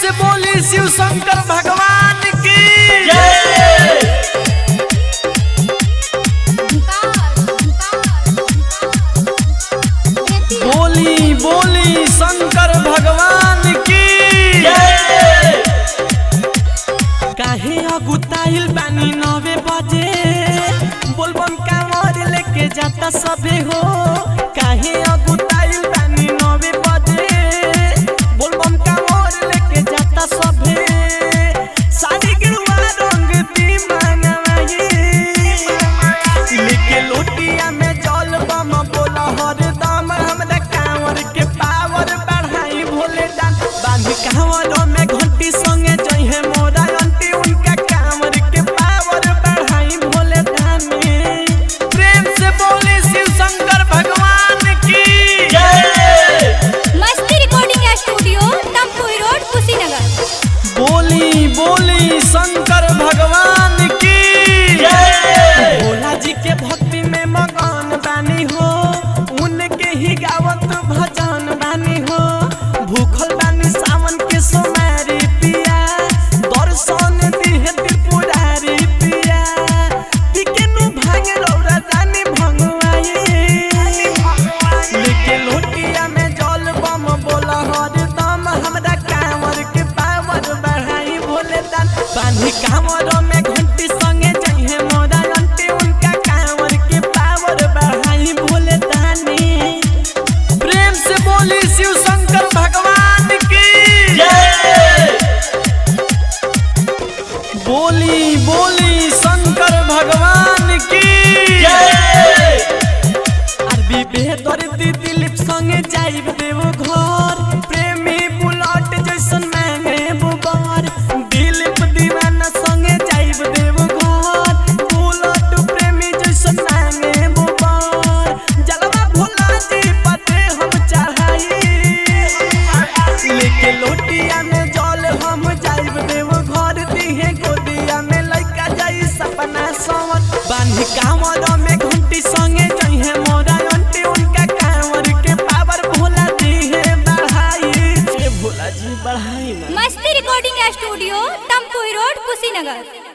से बोली शिव शंकर भगवान की बोली बोली शंकर भगवान की काहे अगुताइल बानी 9 बजे बोलबम कांवर लेके जाता सभे हो। काहे अगुताइल बानी 9 बजे बोलबम कांवर लेके जाता सभे। साड़ी गिरुआ रंग दी मांगवाई लेके लोटिया में जल बम बोला हरदम हमरा कांवर के पावर बढ़ाई भोले दान। बांधी कांवर में घंटी संगे जइहे मोरा आंटी उनका कांवर के पावर बढ़ाई भोले दान। प्रेम से बोले शिव शंकर भगवान की जय। Masti recording studio Tamkuhi road Kushinagar. बोली बोली शंकर भगवान की जय। भोला जी के भक्ति में मगन बानी हो उनके ही गावत भजन बानी हो। भूखल बानी सावन के सोमारी पिया दर्शन दिहे त्रिपुरारी पिया। टिकेनु भांग रौरा जानी भंगवाई लेके लोटिया में जल बम बोला हरदम हमरा कांवर के पावर बढ़ाई भोले दान। बांधी कांवर में घंटी संगे जइहे मोरा आंटी उनका कांवर के पावर बढ़ाई भोले दानी। प्रेम से बोली शिव शंकर भगवान की जय। बोली बोली शंकर भगवान की जय। अरबी बेदर्दी दिलीप संगे जाइब देव घर। प्रेमी बुलेट जैसन मांगे बुबार दिलीप दीवाना संगे जाइब देव घर। बुलेट प्रेमी जैसन मांगे बुबार जलवा भोला जी पते हम चढ़ाई लेके लोटिया में जल हम जाइब देव घर। दिहे गोदिया में लइका जाई सपना सवन। बांधी कांवर में घंटी संगे जइहे मोरा आंटी उनका कांवर के पावर भोला दिहे बढ़ाई। भोला जी बढ़ाई ना। Masti recording studio Tamkuhi road Kushinagar.